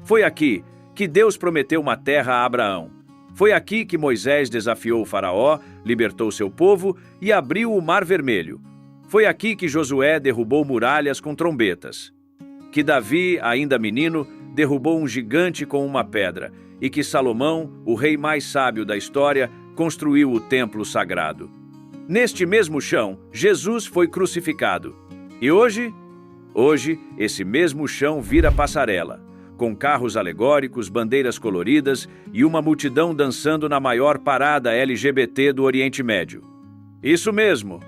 Foi aqui que Deus prometeu uma terra a Abraão. Foi aqui que Moisés desafiou o faraó, libertou seu povo e abriu o Mar Vermelho. Foi aqui que Josué derrubou muralhas com trombetas. Que Davi, ainda menino, derrubou um gigante com uma pedra, e que Salomão, o rei mais sábio da história, construiu o templo sagrado. Neste mesmo chão, Jesus foi crucificado. E hoje? Hoje, esse mesmo chão vira passarela, com carros alegóricos, bandeiras coloridas e uma multidão dançando na maior parada LGBT do Oriente Médio. Isso mesmo,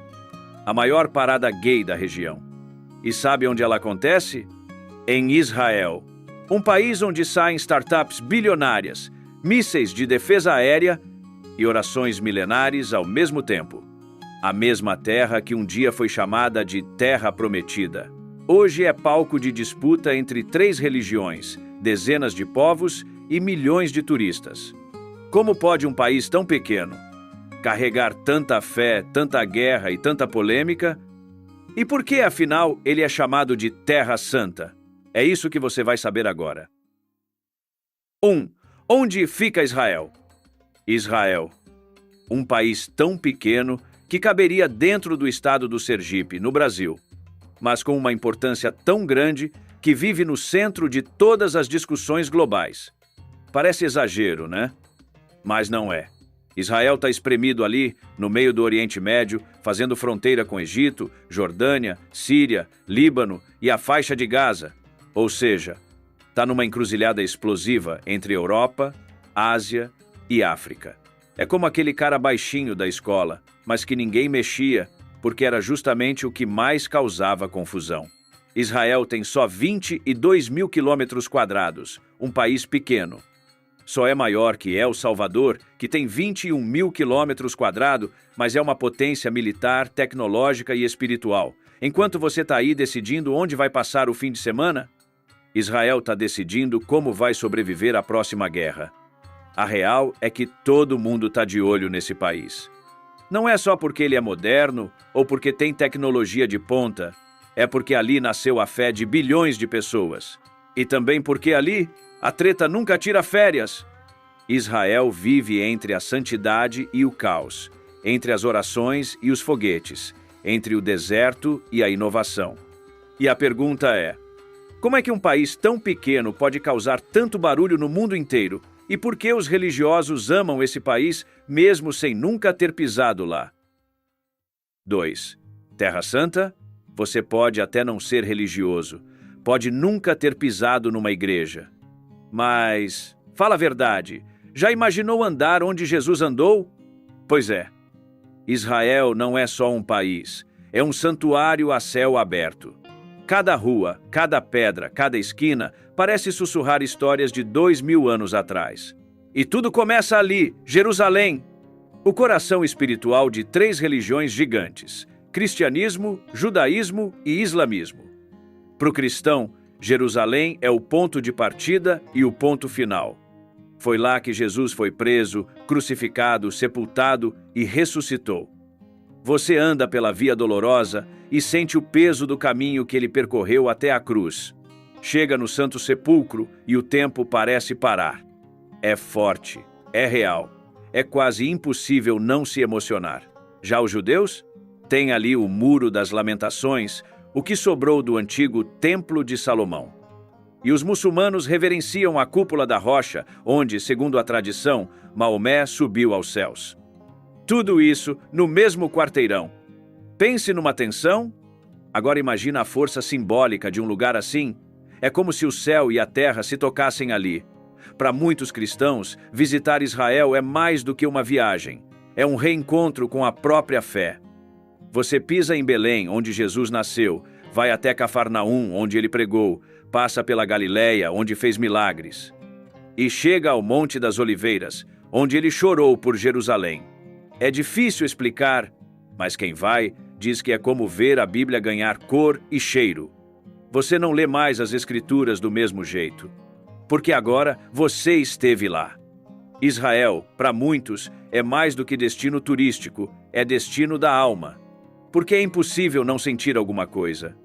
a maior parada gay da região. E sabe onde ela acontece? Em Israel, um país onde saem startups bilionárias, mísseis de defesa aérea e orações milenares ao mesmo tempo. A mesma terra que um dia foi chamada de Terra Prometida. Hoje é palco de disputa entre 3 religiões, dezenas de povos e milhões de turistas. Como pode um país tão pequeno carregar tanta fé, tanta guerra e tanta polêmica? E por que, afinal, ele é chamado de Terra Santa? É isso que você vai saber agora. 1. Onde fica Israel? Israel, um país tão pequeno que caberia dentro do estado do Sergipe, no Brasil, mas com uma importância tão grande que vive no centro de todas as discussões globais. Parece exagero, né? Mas não é. Israel está espremido ali, no meio do Oriente Médio, fazendo fronteira com Egito, Jordânia, Síria, Líbano e a faixa de Gaza. Ou seja, está numa encruzilhada explosiva entre Europa, Ásia e África. É como aquele cara baixinho da escola, mas que ninguém mexia, porque era justamente o que mais causava confusão. Israel tem só 22 mil quilômetros quadrados, um país pequeno. Só é maior que El Salvador, que tem 21 mil quilômetros quadrados, mas é uma potência militar, tecnológica e espiritual. Enquanto você está aí decidindo onde vai passar o fim de semana, Israel está decidindo como vai sobreviver à próxima guerra. A real é que todo mundo está de olho nesse país. Não é só porque ele é moderno ou porque tem tecnologia de ponta, é porque ali nasceu a fé de bilhões de pessoas. E também porque ali a treta nunca tira férias. Israel vive entre a santidade e o caos, entre as orações e os foguetes, entre o deserto e a inovação. E a pergunta é: como é que um país tão pequeno pode causar tanto barulho no mundo inteiro? E por que os religiosos amam esse país, mesmo sem nunca ter pisado lá? 2. Terra Santa? Você pode até não ser religioso, pode nunca ter pisado numa igreja. Mas, fala a verdade, já imaginou andar onde Jesus andou? Pois é, Israel não é só um país, é um santuário a céu aberto. Cada rua, cada pedra, cada esquina parece sussurrar histórias de 2000 anos atrás. E tudo começa ali, Jerusalém, o coração espiritual de 3 religiões gigantes: cristianismo, judaísmo e islamismo. Para o cristão, Jerusalém é o ponto de partida e o ponto final. Foi lá que Jesus foi preso, crucificado, sepultado e ressuscitou. Você anda pela Via Dolorosa e sente o peso do caminho que ele percorreu até a cruz. Chega no Santo Sepulcro e o tempo parece parar. É forte, é real, é quase impossível não se emocionar. Já os judeus? Tem ali o Muro das Lamentações, o que sobrou do antigo Templo de Salomão. E os muçulmanos reverenciam a cúpula da rocha, onde, segundo a tradição, Maomé subiu aos céus. Tudo isso no mesmo quarteirão. Pense numa tensão. Agora imagina a força simbólica de um lugar assim. É como se o céu e a terra se tocassem ali. Para muitos cristãos, visitar Israel é mais do que uma viagem. É um reencontro com a própria fé. Você pisa em Belém, onde Jesus nasceu, vai até Cafarnaum, onde ele pregou, passa pela Galileia, onde fez milagres, e chega ao Monte das Oliveiras, onde ele chorou por Jerusalém. É difícil explicar, mas quem vai diz que é como ver a Bíblia ganhar cor e cheiro. Você não lê mais as Escrituras do mesmo jeito, porque agora você esteve lá. Israel, para muitos, é mais do que destino turístico, é destino da alma, porque é impossível não sentir alguma coisa.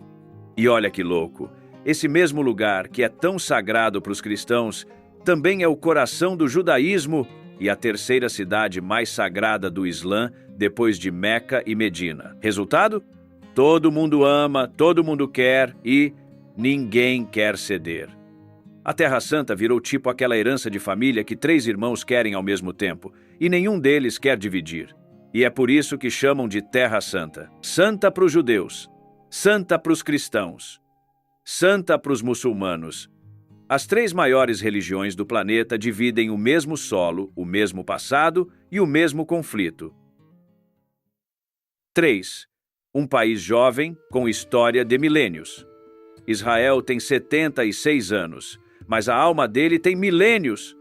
E olha que louco, Esse mesmo lugar, que é tão sagrado para os cristãos, também é o coração do judaísmo e a terceira cidade mais sagrada do Islã, depois de Meca e Medina. Resultado? Todo mundo ama, todo mundo quer e ninguém quer ceder. A Terra Santa virou tipo aquela herança de família que 3 irmãos querem ao mesmo tempo, e nenhum deles quer dividir. E é por isso que chamam de Terra Santa. Santa para os judeus, santa para os cristãos, santa para os muçulmanos. As 3 maiores religiões do planeta dividem o mesmo solo, o mesmo passado e o mesmo conflito. 3. Um país jovem com história de milênios. Israel tem 76 anos, mas a alma dele tem milênios.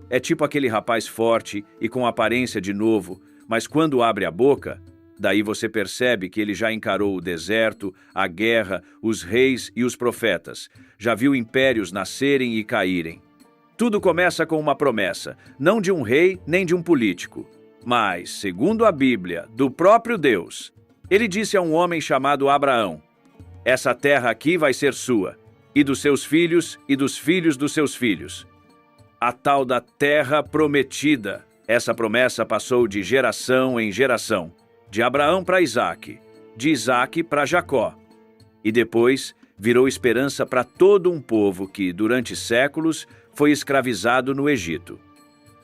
É tipo aquele rapaz forte e com aparência de novo, mas quando abre a boca, daí você percebe que ele já encarou o deserto, a guerra, os reis e os profetas. Já viu impérios nascerem e caírem. Tudo começa com uma promessa, não de um rei nem de um político, mas, segundo a Bíblia, do próprio Deus. Ele disse a um homem chamado Abraão: essa terra aqui vai ser sua, e dos seus filhos e dos filhos dos seus filhos. A tal da terra prometida. Essa promessa passou de geração em geração, de Abraão para Isaque, de Isaque para Jacó. E depois virou esperança para todo um povo que, durante séculos, foi escravizado no Egito.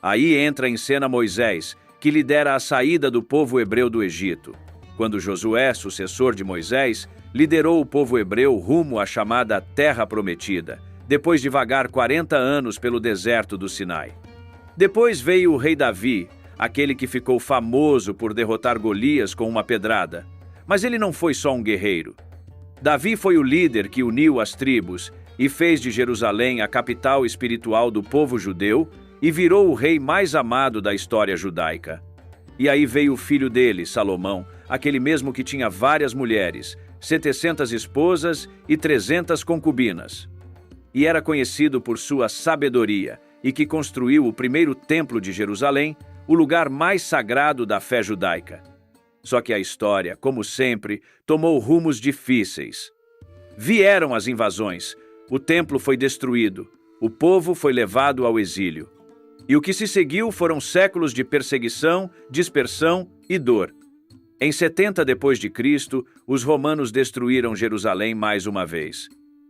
Aí entra em cena Moisés, que lidera a saída do povo hebreu do Egito. Quando Josué, sucessor de Moisés, liderou o povo hebreu rumo à chamada Terra Prometida, depois de vagar 40 anos pelo deserto do Sinai. Depois veio o rei Davi, aquele que ficou famoso por derrotar Golias com uma pedrada. Mas ele não foi só um guerreiro. Davi foi o líder que uniu as tribos e fez de Jerusalém a capital espiritual do povo judeu e virou o rei mais amado da história judaica. E aí veio o filho dele, Salomão, aquele mesmo que tinha várias mulheres, 700 esposas e 300 concubinas. E era conhecido por sua sabedoria e que construiu o primeiro templo de Jerusalém, o lugar mais sagrado da fé judaica. Só que a história, como sempre, tomou rumos difíceis. Vieram as invasões, o templo foi destruído, o povo foi levado ao exílio. E o que se seguiu foram séculos de perseguição, dispersão e dor. Em 70 depois de Cristo, os romanos destruíram Jerusalém mais uma vez.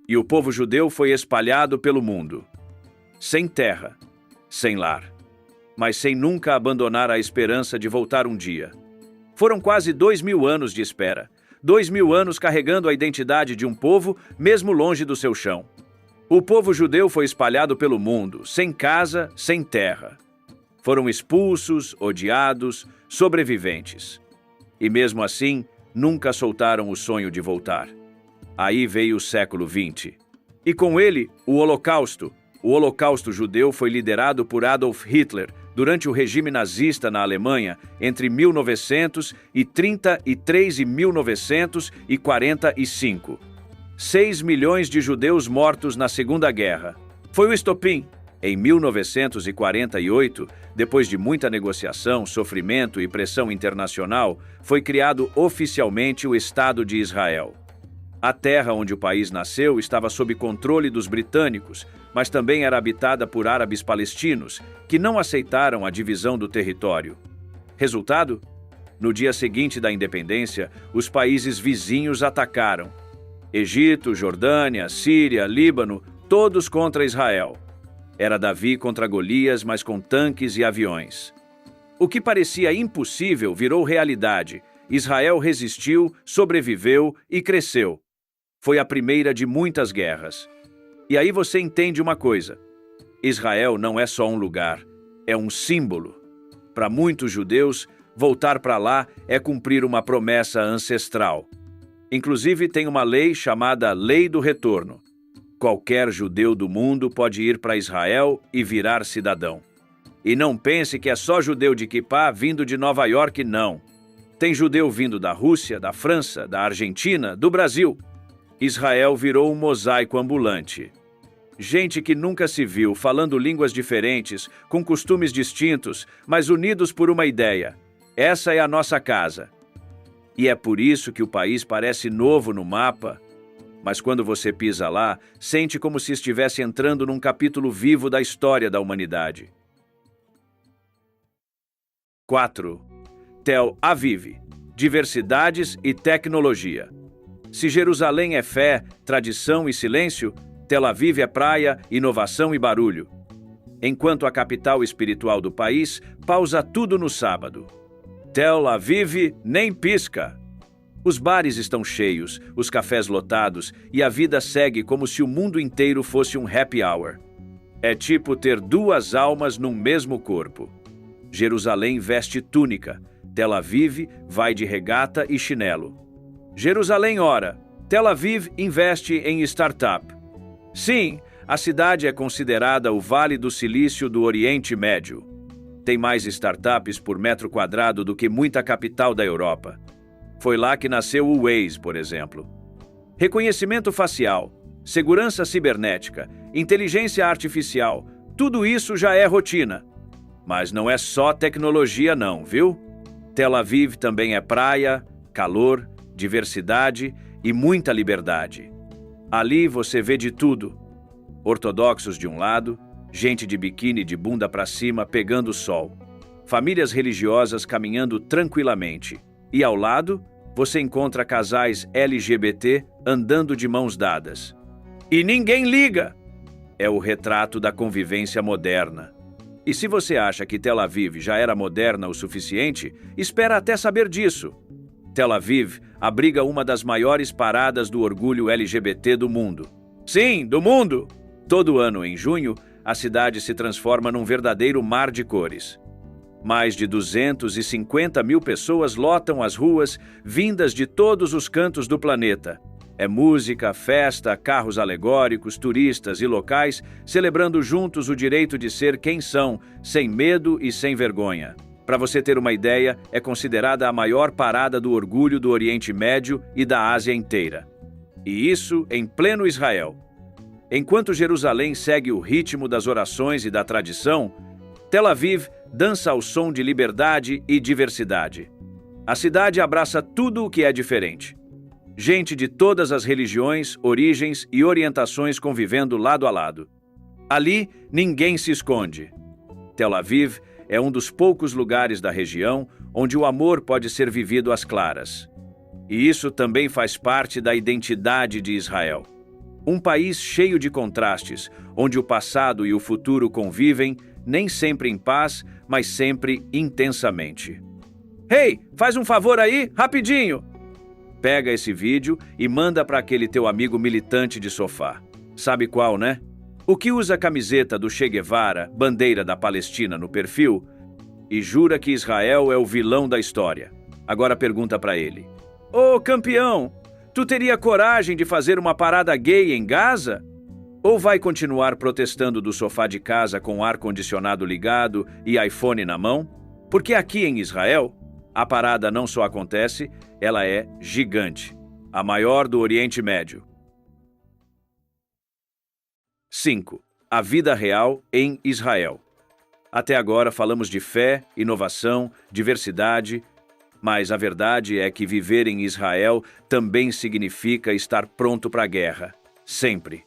E o povo judeu foi espalhado pelo mundo. Sem terra, sem lar, mas sem nunca abandonar a esperança de voltar um dia. Foram quase 2000 anos de espera, 2000 anos carregando a identidade de um povo, mesmo longe do seu chão. O povo judeu foi espalhado pelo mundo, sem casa, sem terra. Foram expulsos, odiados, sobreviventes. E mesmo assim, nunca soltaram o sonho de voltar. Aí veio o século XX. E com ele, o Holocausto. O Holocausto judeu foi liderado por Adolf Hitler durante o regime nazista na Alemanha entre 1933 e 1945. 6 milhões de judeus mortos na Segunda Guerra. Foi o estopim. Em 1948, depois de muita negociação, sofrimento e pressão internacional, foi criado oficialmente o Estado de Israel. A terra onde o país nasceu estava sob controle dos britânicos, mas também era habitada por árabes palestinos, que não aceitaram a divisão do território. Resultado? No dia seguinte da independência, os países vizinhos atacaram. Egito, Jordânia, Síria, Líbano, todos contra Israel. Era Davi contra Golias, mas com tanques e aviões. O que parecia impossível virou realidade. Israel resistiu, sobreviveu e cresceu. Foi a primeira de muitas guerras. E aí você entende uma coisa. Israel não é só um lugar, é um símbolo. Para muitos judeus, voltar para lá é cumprir uma promessa ancestral. Inclusive, tem uma lei chamada Lei do Retorno. Qualquer judeu do mundo pode ir para Israel e virar cidadão. E não pense que é só judeu de Kippá vindo de Nova York, não. Tem judeu vindo da Rússia, da França, da Argentina, do Brasil. Israel virou um mosaico ambulante. Gente que nunca se viu, falando línguas diferentes, com costumes distintos, mas unidos por uma ideia. Essa é a nossa casa. E é por isso que o país parece novo no mapa. Mas quando você pisa lá, sente como se estivesse entrando num capítulo vivo da história da humanidade. 4. Tel Aviv. Diversidades e tecnologia. Se Jerusalém é fé, tradição e silêncio, Tel Aviv é praia, inovação e barulho. Enquanto a capital espiritual do país, pausa tudo no sábado. Tel Aviv nem pisca. Os bares estão cheios, os cafés lotados e a vida segue como se o mundo inteiro fosse um happy hour. É tipo ter duas almas num mesmo corpo. Jerusalém veste túnica, Tel Aviv vai de regata e chinelo. Jerusalém ora, Tel Aviv investe em startup. Sim, a cidade é considerada o Vale do Silício do Oriente Médio. Tem mais startups por metro quadrado do que muita capital da Europa. Foi lá que nasceu o Waze, por exemplo. Reconhecimento facial, segurança cibernética, inteligência artificial, tudo isso já é rotina. Mas não é só tecnologia não, viu? Tel Aviv também é praia, calor, diversidade e muita liberdade. Ali você vê de tudo. Ortodoxos de um lado, gente de biquíni de bunda para cima pegando sol. Famílias religiosas caminhando tranquilamente. E ao lado, você encontra casais LGBT andando de mãos dadas. E ninguém liga! É o retrato da convivência moderna. E se você acha que Tel Aviv já era moderna o suficiente, espera até saber disso. Tel Aviv abriga uma das maiores paradas do orgulho LGBT do mundo. Sim, do mundo! Todo ano, em junho, a cidade se transforma num verdadeiro mar de cores. Mais de 250 mil pessoas lotam as ruas, vindas de todos os cantos do planeta. É música, festa, carros alegóricos, turistas e locais celebrando juntos o direito de ser quem são, sem medo e sem vergonha. Para você ter uma ideia, é considerada a maior parada do orgulho do Oriente Médio e da Ásia inteira. E isso em pleno Israel. Enquanto Jerusalém segue o ritmo das orações e da tradição, Tel Aviv dança ao som de liberdade e diversidade. A cidade abraça tudo o que é diferente. Gente de todas as religiões, origens e orientações convivendo lado a lado. Ali, ninguém se esconde. Tel Aviv é um dos poucos lugares da região onde o amor pode ser vivido às claras. E isso também faz parte da identidade de Israel. Um país cheio de contrastes, onde o passado e o futuro convivem, nem sempre em paz, mas sempre intensamente. Hey, faz um favor aí, rapidinho! Pega esse vídeo e manda para aquele teu amigo militante de sofá. Sabe qual, né? O que usa a camiseta do Che Guevara, bandeira da Palestina no perfil, e jura que Israel é o vilão da história. Agora pergunta para ele. Ô, campeão, tu teria coragem de fazer uma parada gay em Gaza? Ou vai continuar protestando do sofá de casa com o ar-condicionado ligado e iPhone na mão? Porque aqui em Israel, a parada não só acontece, ela é gigante. A maior do Oriente Médio. 5. A vida real em Israel. Até agora falamos de fé, inovação, diversidade, mas a verdade é que viver em Israel também significa estar pronto para a guerra. Sempre.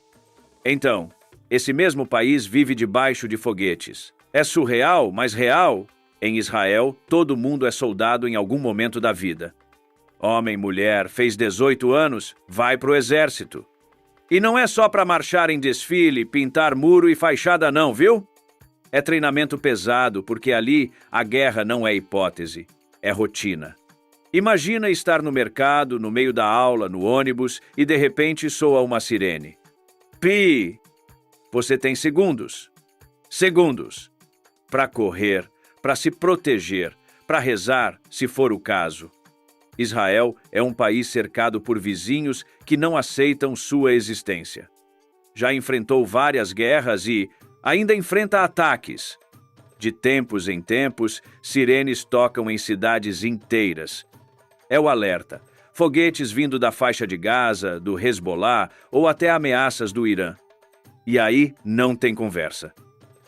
Então, esse mesmo país vive debaixo de foguetes. É surreal, mas real. Em Israel, todo mundo é soldado em algum momento da vida. Homem, mulher, fez 18 anos, vai pro exército. E não é só para marchar em desfile, pintar muro e fachada não, viu? É treinamento pesado, porque ali a guerra não é hipótese, é rotina. Imagina estar no mercado, no meio da aula, no ônibus, e de repente soa uma sirene. Pi! Você tem segundos. Segundos. Para correr, para se proteger, para rezar, se for o caso. Israel é um país cercado por vizinhos que não aceitam sua existência. Já enfrentou várias guerras e ainda enfrenta ataques. De tempos em tempos, sirenes tocam em cidades inteiras. É o alerta. Foguetes vindo da faixa de Gaza, do Hezbollah ou até ameaças do Irã. E aí não tem conversa.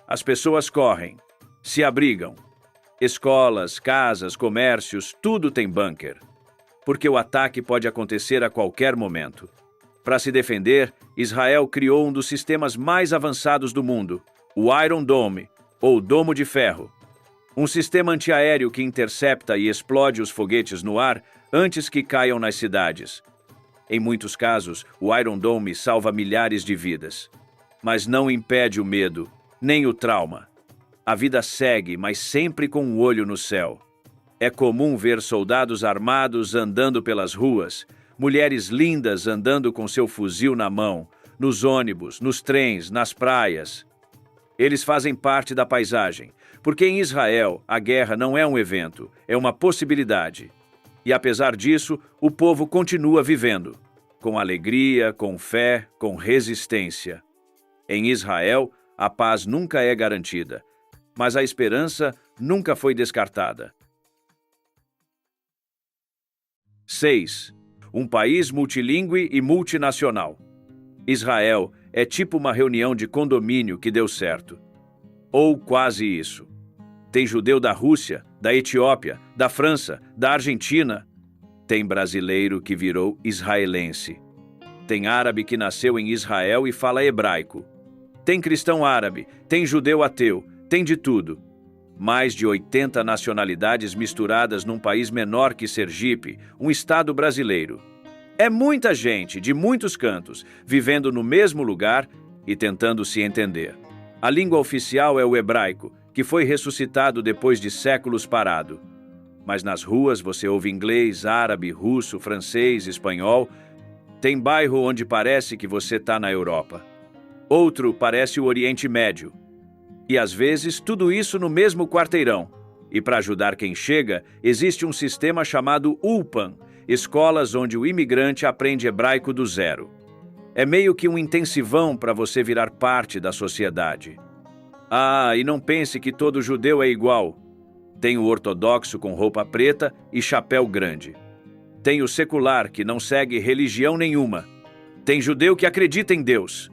As pessoas correm, se abrigam. Escolas, casas, comércios, tudo tem bunker. Porque o ataque pode acontecer a qualquer momento. Para se defender, Israel criou um dos sistemas mais avançados do mundo, o Iron Dome, ou Domo de Ferro. Um sistema antiaéreo que intercepta e explode os foguetes no ar antes que caiam nas cidades. Em muitos casos, o Iron Dome salva milhares de vidas. Mas não impede o medo, nem o trauma. A vida segue, mas sempre com um olho no céu. É comum ver soldados armados andando pelas ruas, mulheres lindas andando com seu fuzil na mão, nos ônibus, nos trens, nas praias. Eles fazem parte da paisagem, porque em Israel a guerra não é um evento, é uma possibilidade. E apesar disso, o povo continua vivendo, com alegria, com fé, com resistência. Em Israel, a paz nunca é garantida, mas a esperança nunca foi descartada. 6. Um país multilingüe e multinacional. Israel é tipo uma reunião de condomínio que deu certo. Ou quase isso. Tem judeu da Rússia, da Etiópia, da França, da Argentina. Tem brasileiro que virou israelense. Tem árabe que nasceu em Israel e fala hebraico. Tem cristão árabe, tem judeu ateu, tem de tudo. Mais de 80 nacionalidades misturadas num país menor que Sergipe, um estado brasileiro. É muita gente, de muitos cantos, vivendo no mesmo lugar e tentando se entender. A língua oficial é o hebraico, que foi ressuscitado depois de séculos parado. Mas nas ruas você ouve inglês, árabe, russo, francês, espanhol. Tem bairro onde parece que você está na Europa. Outro parece o Oriente Médio. E às vezes tudo isso no mesmo quarteirão. E para ajudar quem chega, existe um sistema chamado Ulpan, escolas onde o imigrante aprende hebraico do zero. É meio que um intensivão para você virar parte da sociedade. Ah, e não pense que todo judeu é igual. Tem o ortodoxo com roupa preta e chapéu grande. Tem o secular que não segue religião nenhuma. Tem judeu que acredita em Deus.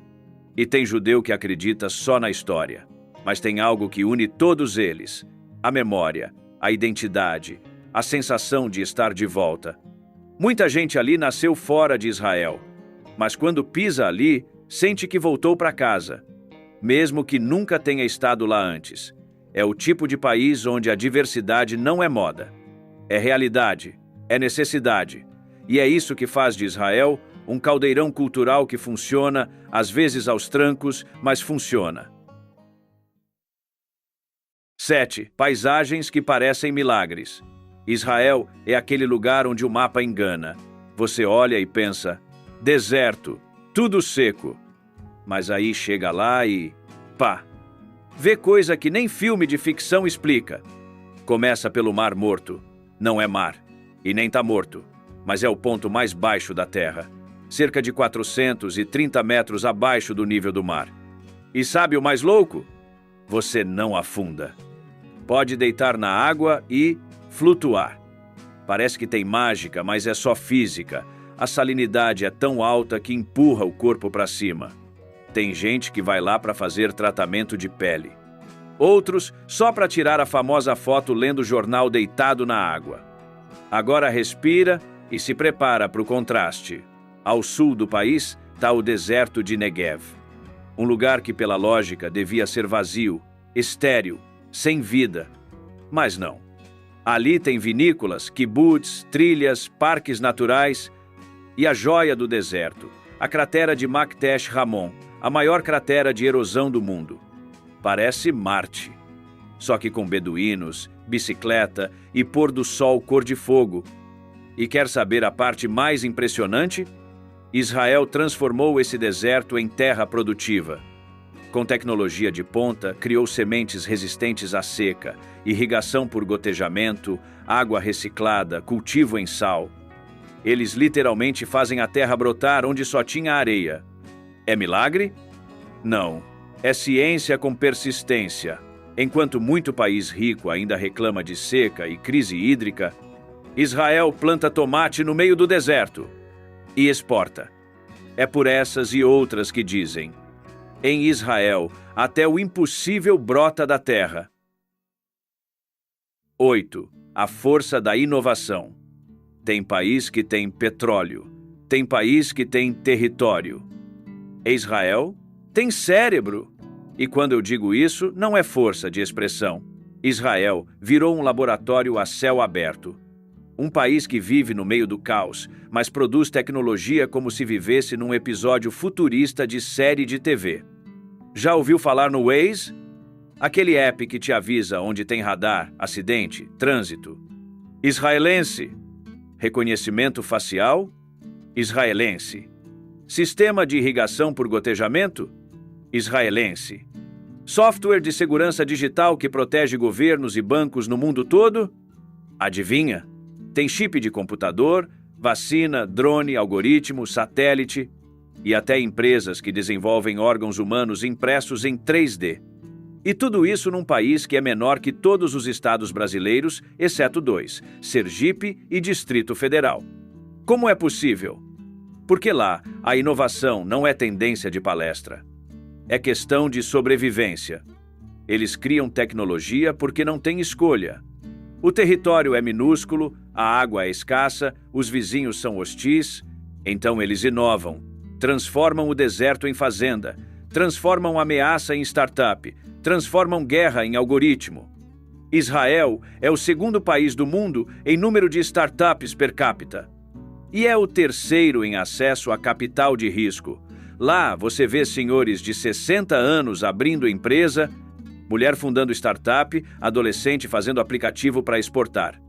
E tem judeu que acredita só na história. Mas tem algo que une todos eles: a memória, a identidade, a sensação de estar de volta. Muita gente ali nasceu fora de Israel, mas quando pisa ali, sente que voltou para casa, mesmo que nunca tenha estado lá antes. É o tipo de país onde a diversidade não é moda. É realidade, é necessidade. E é isso que faz de Israel um caldeirão cultural que funciona, às vezes aos trancos, mas funciona. 7. Paisagens que parecem milagres. Israel é aquele lugar onde o mapa engana. Você olha e pensa, deserto, tudo seco. Mas aí chega lá e, pá, vê coisa que nem filme de ficção explica. Começa pelo Mar Morto. Não é mar, e nem tá morto, mas é o ponto mais baixo da Terra, cerca de 430 metros abaixo do nível do mar. E sabe o mais louco? Você não afunda. Pode deitar na água e flutuar. Parece que tem mágica, mas é só física. A salinidade é tão alta que empurra o corpo para cima. Tem gente que vai lá para fazer tratamento de pele. Outros só para tirar a famosa foto lendo jornal deitado na água. Agora respira e se prepara para o contraste. Ao sul do país está o deserto de Negev. Um lugar que, pela lógica, devia ser vazio, estéril, sem vida. Mas não. Ali tem vinícolas, kibbutz, trilhas, parques naturais e a joia do deserto, a cratera de Maktesh Ramon, a maior cratera de erosão do mundo. Parece Marte. Só que com beduínos, bicicleta e pôr do sol cor de fogo. E quer saber a parte mais impressionante? Israel transformou esse deserto em terra produtiva. Com tecnologia de ponta, criou sementes resistentes à seca, irrigação por gotejamento, água reciclada, cultivo em sal. Eles literalmente fazem a terra brotar onde só tinha areia. É milagre? Não. É ciência com persistência. Enquanto muito país rico ainda reclama de seca e crise hídrica, Israel planta tomate no meio do deserto e exporta. É por essas e outras que dizem: em Israel, até o impossível brota da terra. 8. A força da inovação. Tem país que tem petróleo, tem país que tem território. Israel tem cérebro. E quando eu digo isso, não é força de expressão. Israel virou um laboratório a céu aberto. Um país que vive no meio do caos, mas produz tecnologia como se vivesse num episódio futurista de série de TV. Já ouviu falar no Waze? Aquele app que te avisa onde tem radar, acidente, trânsito. Israelense. Reconhecimento facial? Israelense. Sistema de irrigação por gotejamento? Israelense. Software de segurança digital que protege governos e bancos no mundo todo? Adivinha? Tem chip de computador, vacina, drone, algoritmo, satélite e até empresas que desenvolvem órgãos humanos impressos em 3D. E tudo isso num país que é menor que todos os estados brasileiros, exceto 2, Sergipe e Distrito Federal. Como é possível? Porque lá, a inovação não é tendência de palestra. É questão de sobrevivência. Eles criam tecnologia porque não têm escolha. O território é minúsculo, a água é escassa, os vizinhos são hostis, então eles inovam, transformam o deserto em fazenda, transformam ameaça em startup, transformam guerra em algoritmo. Israel é o segundo país do mundo em número de startups per capita. E é o terceiro em acesso a capital de risco. Lá você vê senhores de 60 anos abrindo empresa, mulher fundando startup, adolescente fazendo aplicativo para exportar.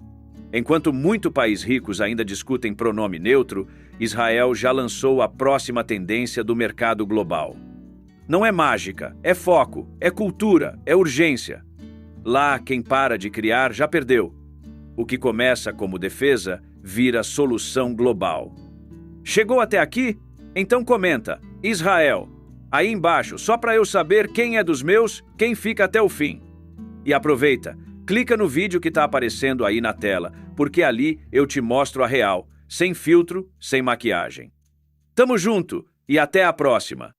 Enquanto muitos países ricos ainda discutem pronome neutro, Israel já lançou a próxima tendência do mercado global. Não é mágica, é foco, é cultura, é urgência. Lá, quem para de criar já perdeu. O que começa como defesa vira solução global. Chegou até aqui? Então comenta, Israel, aí embaixo, só para eu saber quem é dos meus, quem fica até o fim. E aproveita, clica no vídeo que está aparecendo aí na tela, porque ali eu te mostro a real, sem filtro, sem maquiagem. Tamo junto e até a próxima!